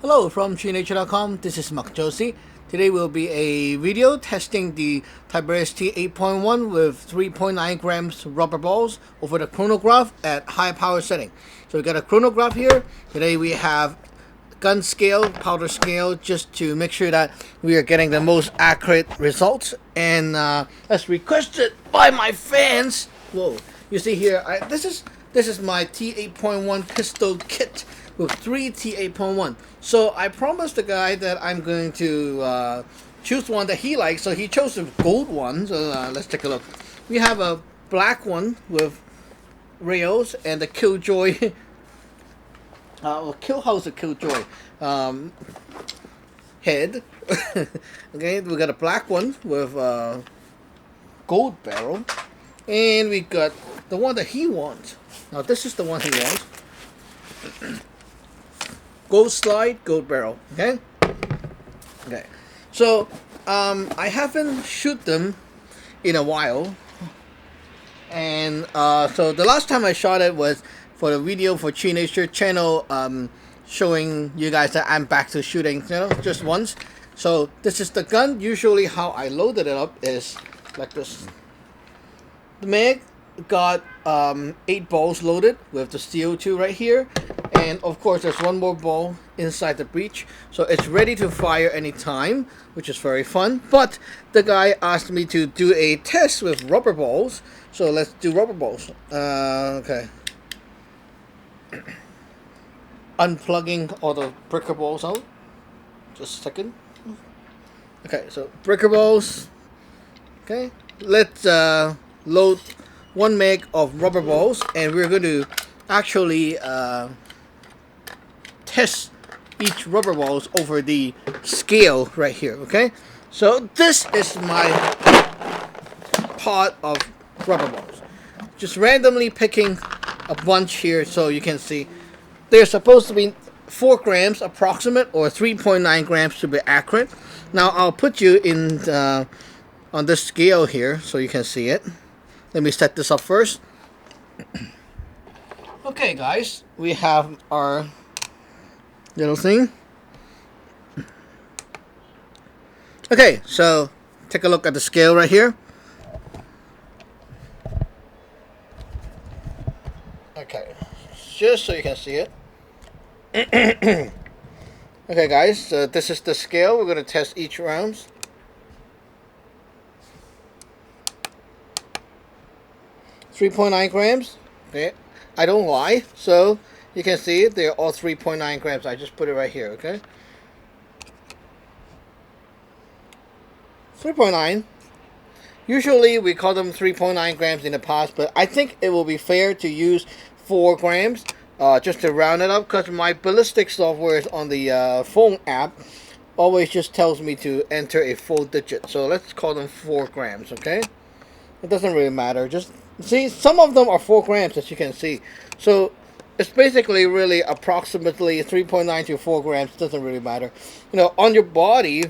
Hello from GearBest.com. This is Mark Josie. Today will be a video testing the Tiberius T8.1 with 3.9 grams rubber balls over the chronograph at high power setting. So we got a chronograph here. Today we have gun scale, powder scale, just to make sure that we are getting the most accurate results. And as requested by my fans, whoa! You see here, this is my T8.1 pistol kit with 3 T8.1. So I promised the guy that I'm going to choose one that he likes. So he chose the gold one. So let's take a look. We have a black one with rails and the Killjoy. How's the Killjoy head. Okay, we got a black one with gold barrel, and we got the one that he wants. Now this is the one he wants. Gold slide, gold barrel. Okay. Okay. So I haven't shoot them in a while, and so the last time I shot it was for the video for Nature channel, showing you guys that I'm back to shooting, just once. So this is the gun. Usually how I loaded it up is like this. The mag got 8 balls loaded with the CO2 right here, and of course there's one more ball inside the breech, so it's ready to fire anytime, which is very fun. But the guy asked me to do a test with rubber balls, so let's do rubber balls. Okay. Unplugging all the breaker balls out. Just a second. Okay, so breaker balls. Okay, let's load 1 meg of rubber balls, and we're going to actually test each rubber balls over the scale right here. Okay, so this is my pot of rubber balls. Just randomly picking a bunch here, so you can see they're supposed to be 4 grams approximate, or 3.9 grams to be accurate. Now I'll put you in on this scale here so you can see it. Let me set this up first. Okay guys, we have our little thing. Okay, so take a look at the scale right here. Okay, just so you can see it. Okay guys, so this is the scale. We're going to test each round. .9 grams. Okay, I don't lie, so you can see they're all 3.9 grams. I just put it right here. Okay, 3.9. Usually we call them 3.9 grams in the past, but I think it will be fair to use 4 grams just to round it up, because my ballistic software on the phone app always just tells me to enter a full digit. So let's call them 4 grams. Okay, it doesn't really matter. Just see, some of them are 4 grams, as you can see. So it's basically really approximately 3.9 to 4 grams. Doesn't really matter. On your body,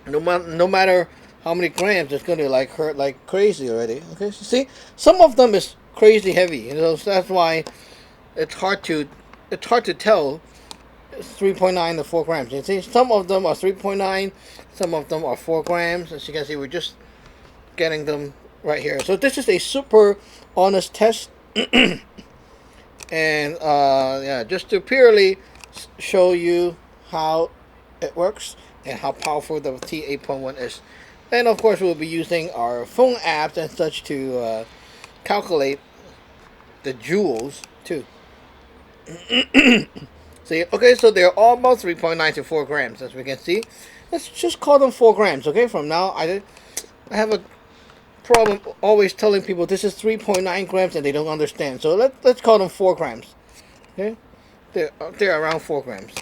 no matter how many grams, it's going to like hurt like crazy already. Okay, so see, some of them is crazy heavy. So that's why it's hard to tell. It's 3.9 to 4 grams. You see, some of them are 3.9, some of them are 4 grams. As you can see, we're just getting them right here. So this is a super honest test. And yeah, just to purely show you how it works and how powerful the T8.1 is. And of course we'll be using our phone apps and such to calculate the joules too. See, okay, so they're all about 3.9 to 4 grams, as we can see. Let's just call them 4 grams. Okay, from now I have a problem always telling people this is 3.9 grams and they don't understand. So let's call them 4 grams. Okay, they're around 4 grams.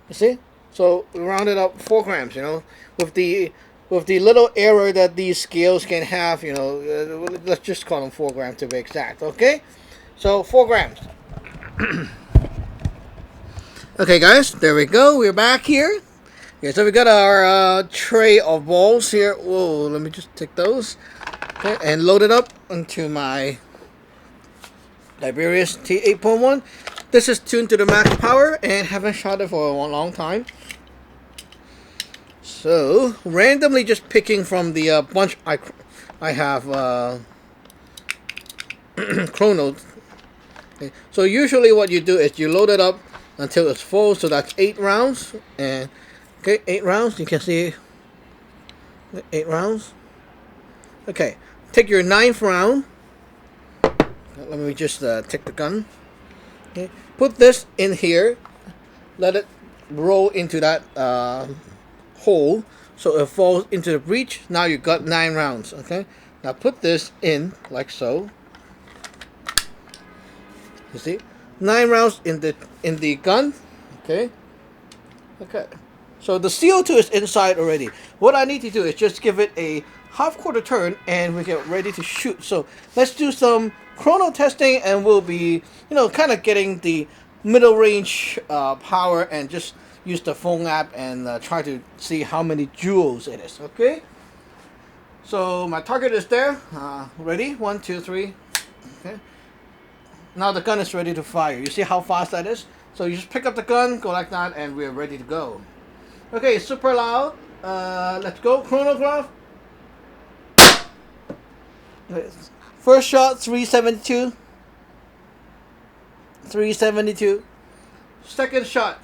You see? So we rounded up 4 grams. With the little error that these scales can have. Let's just call them 4 grams to be exact. Okay, so 4 grams. Okay, guys, there we go. We're back here. Okay, so we got our tray of balls here. Whoa, let me just take those. Okay, and load it up into my Tiberius T8.1. This is tuned to the max power and haven't shot it for a long time. So randomly just picking from the bunch I have Chrono. Okay. So usually what you do is you load it up until it's full. So that's 8 rounds. And okay, 8 rounds. You can see 8 rounds. Okay, take your 9th round. Let me just take the gun. Okay. Put this in here. Let it roll into that hole so it falls into the breech. Now you got 9 rounds. Okay. Now put this in like so. You see, 9 rounds in the gun. Okay. Okay. So the CO2 is inside already. What I need to do is just give it a half-quarter turn and we get ready to shoot. So let's do some chrono testing and we'll be, kind of getting the middle range power and just use the phone app and try to see how many joules it is. Okay. So my target is there. Ready? 1, 2, 3. Okay. Now the gun is ready to fire. You see how fast that is? So you just pick up the gun, go like that, and we're ready to go. Okay, super loud. Let's go. Chronograph. First shot, 372. 372. Second shot,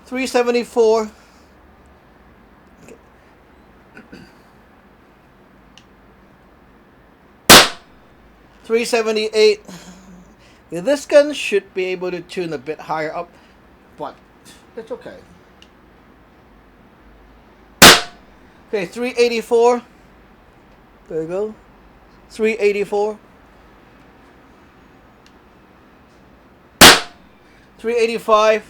374. Okay. 378. Yeah, this gun should be able to tune a bit higher up, but it's okay. Okay, 384. There you go. 384. 385.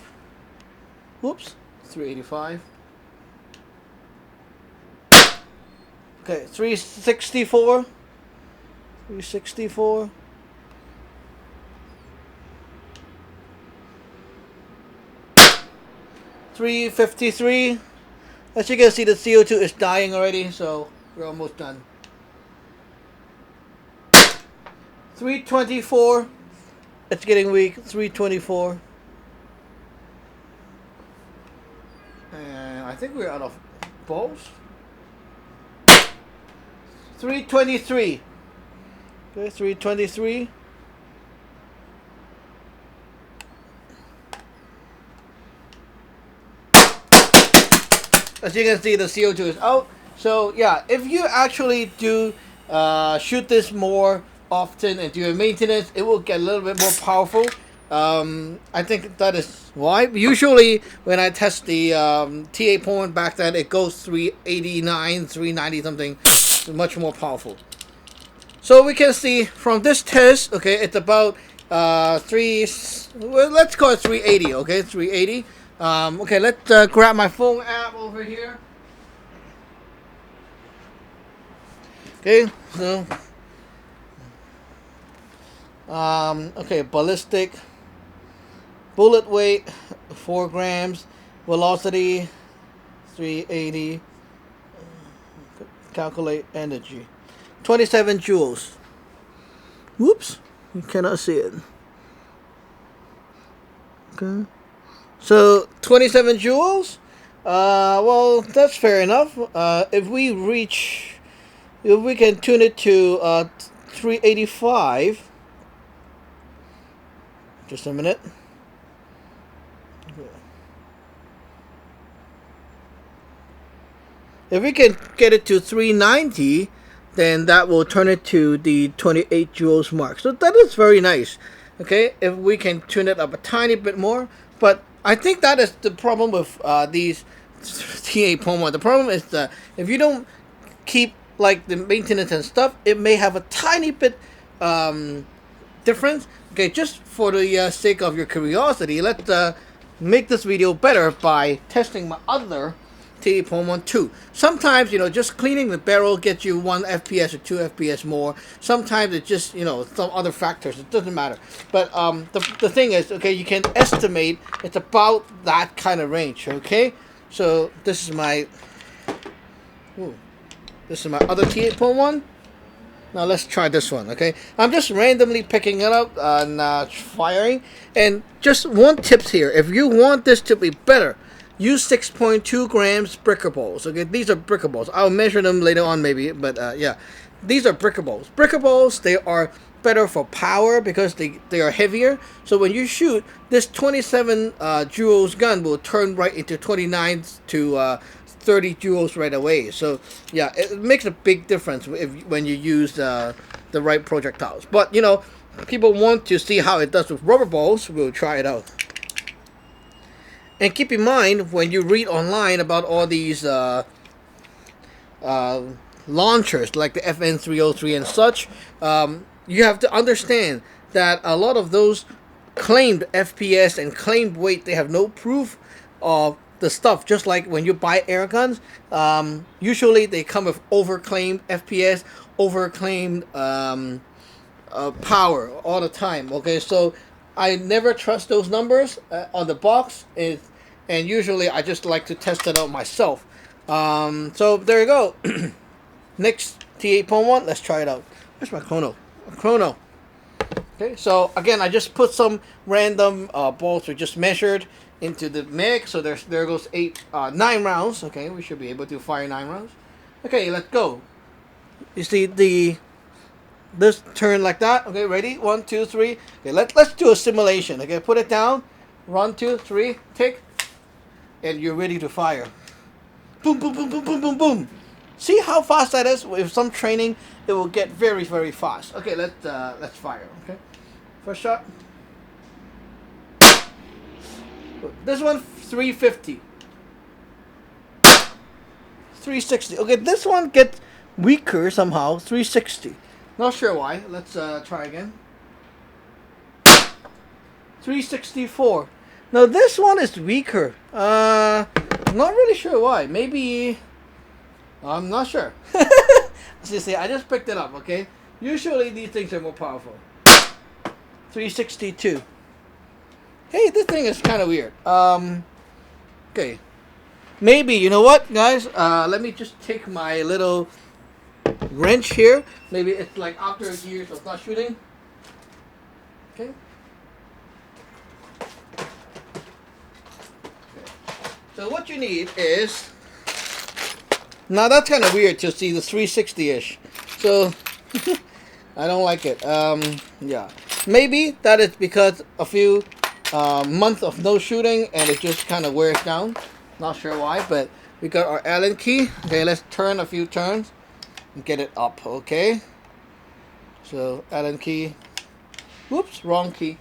Whoops. 385. Okay, 364. 364. 353. As you can see, the CO2 is dying already, so we're almost done. 324. It's getting weak. 324. And I think we're out of balls. 323. Okay, 323. As you can see, the CO2 is out. So yeah, if you actually do shoot this more often and do your maintenance, it will get a little bit more powerful. I think that is why. Usually when I test the T8.1 back then, it goes 389, 390 something. It's much more powerful. So we can see from this test, okay, it's about let's call it 380, okay, 380. Okay, let's grab my phone app over here. Okay, so okay, ballistic, bullet weight 4 grams, velocity 380, calculate energy 27 joules. Whoops, you cannot see it. Okay. So 27 joules. Well, that's fair enough. If we can tune it to 385. Just a minute. If we can get it to 390, then that will turn it to the 28 joules mark. So that is very nice. Okay, if we can tune it up a tiny bit more, but I think that is the problem with these T8.1. The problem is that if you don't keep like the maintenance and stuff, it may have a tiny bit difference. Okay, just for the sake of your curiosity, let's make this video better by testing my other T8.1 too. Sometimes, just cleaning the barrel gets you 1 FPS or 2 FPS more. Sometimes it's just, some other factors. It doesn't matter. But the thing is, okay, you can estimate it's about that kind of range, okay? So this is my other T8.1. Now let's try this one, okay? I'm just randomly picking it up and firing. And just one tip here: if you want this to be better, use 6.2 grams bricker balls. Okay, these are bricker balls. I'll measure them later on, maybe, but yeah, these are bricker balls. Bricker balls, they are better for power because they are heavier. So when you shoot, this 27 joules gun will turn right into 29 to 30 joules right away. So yeah, it makes a big difference when you use the right projectiles. But you know, people want to see how it does with rubber balls. We'll try it out. And keep in mind, when you read online about all these launchers like the FN303 and such, you have to understand that a lot of those claimed FPS and claimed weight, they have no proof of the stuff. Just like when you buy air guns, usually they come with overclaimed FPS, overclaimed power all the time. Okay, so I never trust those numbers on the box, and usually I just like to test it out myself. So there you go. Next T8.1, let's try it out. Where's my Chrono? Chrono. Okay, so again, I just put some random balls we just measured into the mix. So there goes 9 rounds. Okay, we should be able to fire 9 rounds. Okay, let's go. You see this turn like that. Okay, ready? 1, 2, 3. Okay, let's do a simulation. Okay, put it down. 1, 2, 3, tick, and you're ready to fire. Boom, boom, boom, boom, boom, boom, boom. See how fast that is? With some training, it will get very, very fast. Okay, let's fire. Okay, first shot. This one 350, 360. Okay, this one gets weaker somehow. 360. Not sure why. Let's try again. 364. Now this one is weaker. Not really sure why. Maybe. I'm not sure. See, I just picked it up, okay? Usually these things are more powerful. 362. Hey, this thing is kind of weird. Okay. Maybe, you know what, guys? Let me just take my little wrench here. Maybe it's like after years of not shooting. Okay. So what you need is... Now that's kind of weird to see the 360-ish. So, I don't like it. Yeah. Maybe that is because a few months of no shooting and it just kind of wears down. Not sure why, but we got our Allen key. Okay, let's turn a few turns and get it up, okay? So, Allen key. Whoops, wrong key.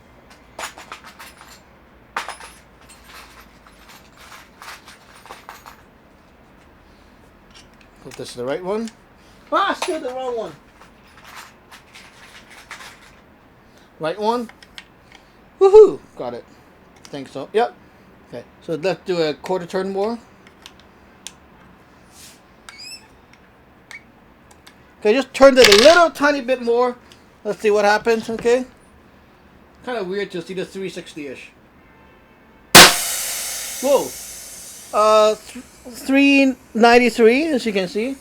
Hope this is the right one. Ah, still the wrong one. Right one. Woohoo! Got it. Think so. Yep. Okay. So let's do a quarter turn more. Okay, just turned it a little tiny bit more. Let's see what happens. Okay. Kind of weird to see the 360-ish. Whoa. 393, as you can see,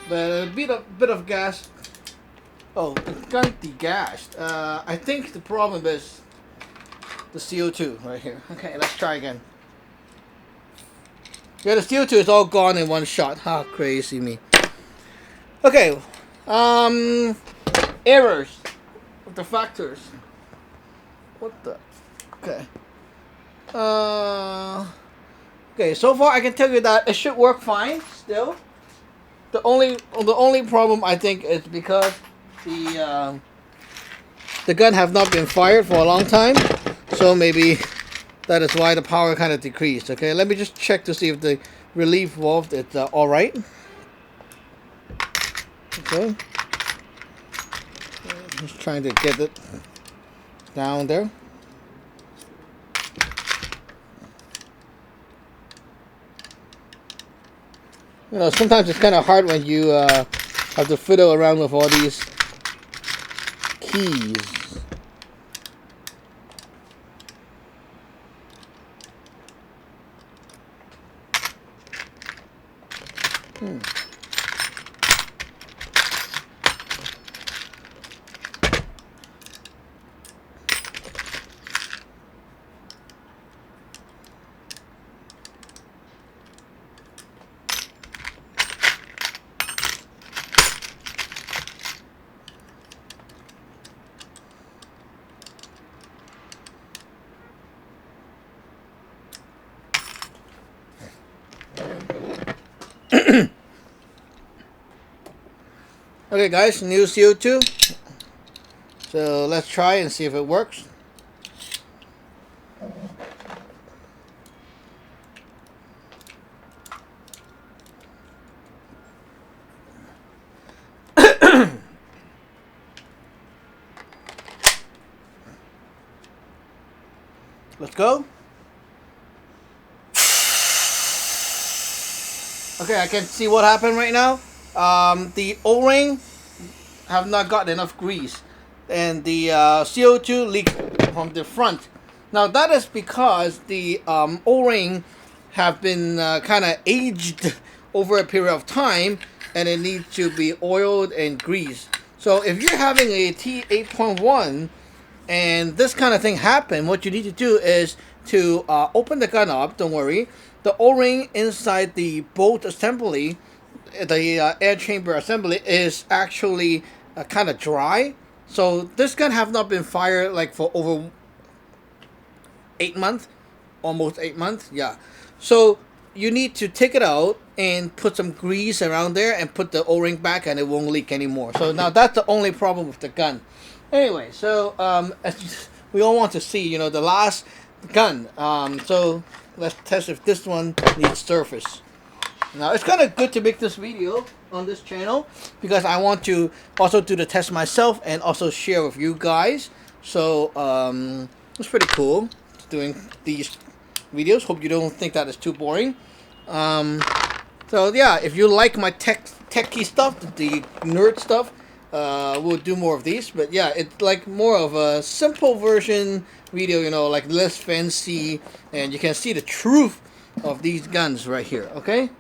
but a bit of gas. Oh, it got degassed. I think the problem is the CO2 right here. Okay, let's try again. Yeah, the CO2 is all gone in one shot. How crazy me. Okay, errors with the factors. What the? Okay. Okay, so far I can tell you that it should work fine still. The only problem I think is because the gun have not been fired for a long time, so maybe that is why the power kind of decreased. Okay, let me just check to see if the relief valve is all right. Okay, just trying to get it down there. You know, sometimes it's kind of hard when you have to fiddle around with all these keys. Okay guys, new CO2. So let's try and see if it works. Let's go. Okay, I can see what happened right now. The O-ring have not got enough grease, and the CO2 leaked from the front. Now that is because the O-ring have been kind of aged over a period of time, and it needs to be oiled and greased. So if you're having a T8.1 and this kind of thing happen, what you need to do is to open the gun up. Don't worry, the O-ring inside the bolt assembly, the air chamber assembly, is actually kind of dry. So this gun have not been fired like for over 8 months, almost 8 months. Yeah, so you need to take it out and put some grease around there and put the O-ring back, and it won't leak anymore. So now that's the only problem with the gun. Anyway, so as we all want to see, you know, the last gun. So let's test if this one needs surface. Now it's kind of good to make this video on this channel because I want to also do the test myself and also share with you guys. So it's pretty cool doing these videos. Hope you don't think that is too boring. So yeah, if you like my techie stuff, the nerd stuff, we'll do more of these. But yeah, it's like more of a simple version video, you know, like less fancy, and you can see the truth of these guns right here. Okay,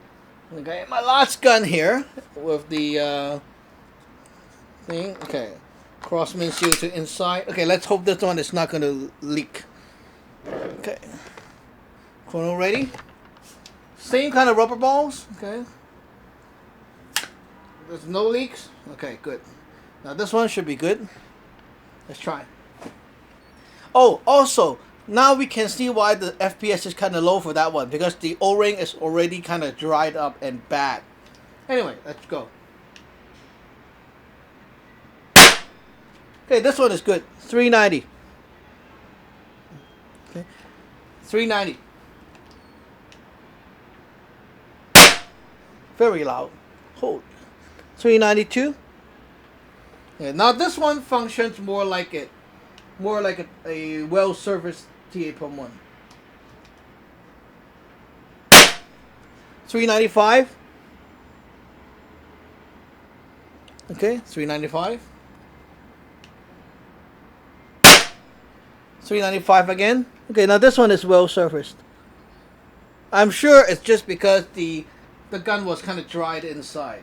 my last gun here with the thing. Okay, Crossman CO2 inside. Okay, let's hope this one is not going to leak. Okay, Chrono ready. Same kind of rubber balls. Okay, there's no leaks. Okay, good. Now this one should be good. Let's try. Oh, also, now we can see why the FPS is kind of low for that one, because the O-ring is already kind of dried up and bad. Anyway, let's go. Okay, this one is good. 390. Okay, 390. Very loud. Hold. 392. Yeah, now this one functions more like a well-serviced T8.1. 395. Okay, 395. 395 again. Okay, now this one is well-serviced. I'm sure it's just because the gun was kind of dried inside.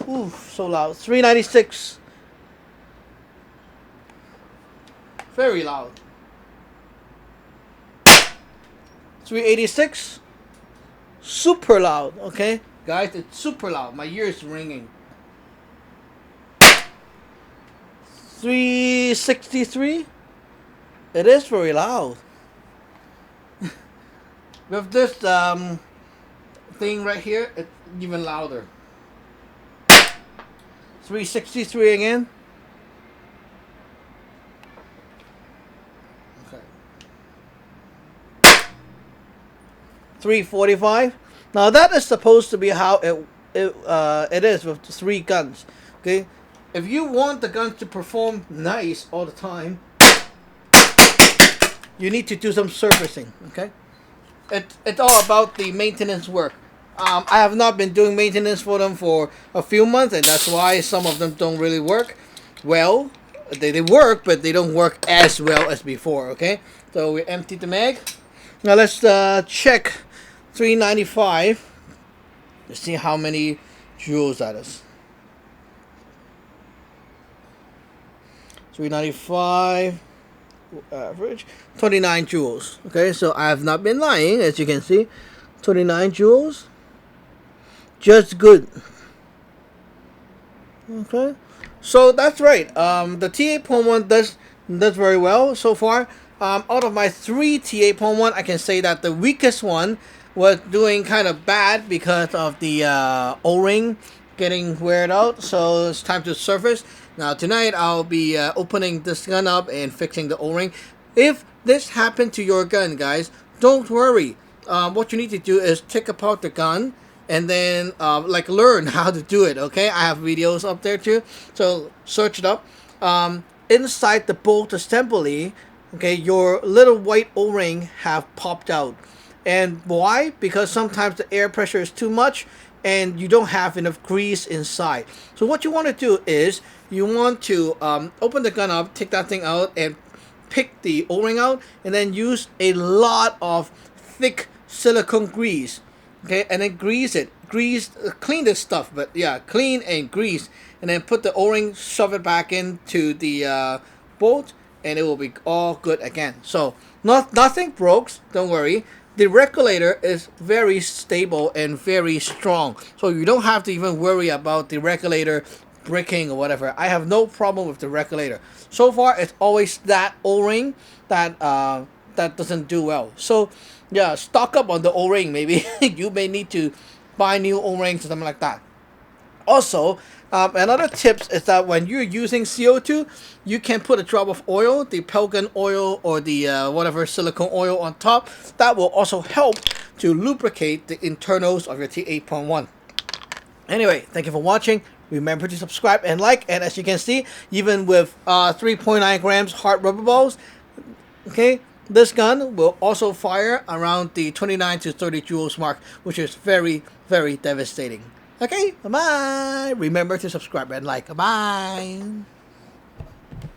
Ooh, so loud. 396. Very loud. 386. Super loud. Okay, guys, it's super loud. My ear is ringing. 363. It is very loud. With this thing right here, it's even louder. 363 again. Okay. 345. Now that is supposed to be how it is with 3 guns. Okay, if you want the gun to perform nice all the time, you need to do some surfacing. Okay, it's all about the maintenance work. I have not been doing maintenance for them for a few months, and that's why some of them don't really work well. They work, but they don't work as well as before. Okay, so we emptied the mag. Now let's check 395 to see how many joules that is. 395 average 29 joules. Okay, so I have not been lying, as you can see. 29 joules. Just good. Okay, so that's right. The T8.1 does very well so far. Out of my 3 T8.1, I can say that the weakest one was doing kind of bad because of the O-ring getting weared out, so it's time to surface. Now tonight I'll be opening this gun up and fixing the O-ring. If this happened to your gun, guys, don't worry. What you need to do is take apart the gun and then like learn how to do it. Okay, I have videos up there too, so search it up. Inside the bolt assembly, okay, your little white O-ring have popped out. And why? Because sometimes the air pressure is too much and you don't have enough grease inside. So what you want to do is you want to open the gun up, take that thing out, and pick the O-ring out, and then use a lot of thick silicone grease. Okay, and then grease it. Clean this stuff, but yeah, clean and grease, and then put the O-ring, shove it back into the bolt, and it will be all good again. So nothing broke. Don't worry. The regulator is very stable and very strong, so you don't have to even worry about the regulator breaking or whatever. I have no problem with the regulator. So far, it's always that O-ring that that doesn't do well. So yeah, stock up on the O-ring. Maybe you may need to buy new O-rings or something like that. Also, another tips is that when you're using CO2, you can put a drop of oil, the Pelgan oil or the whatever silicone oil on top. That will also help to lubricate the internals of your T8.1. Anyway, thank you for watching. Remember to subscribe and like. And as you can see, even with 3.9 grams hard rubber balls, okay, this gun will also fire around the 29 to 30 joules mark, which is very, very devastating. Okay, bye-bye. Remember to subscribe and like. Bye.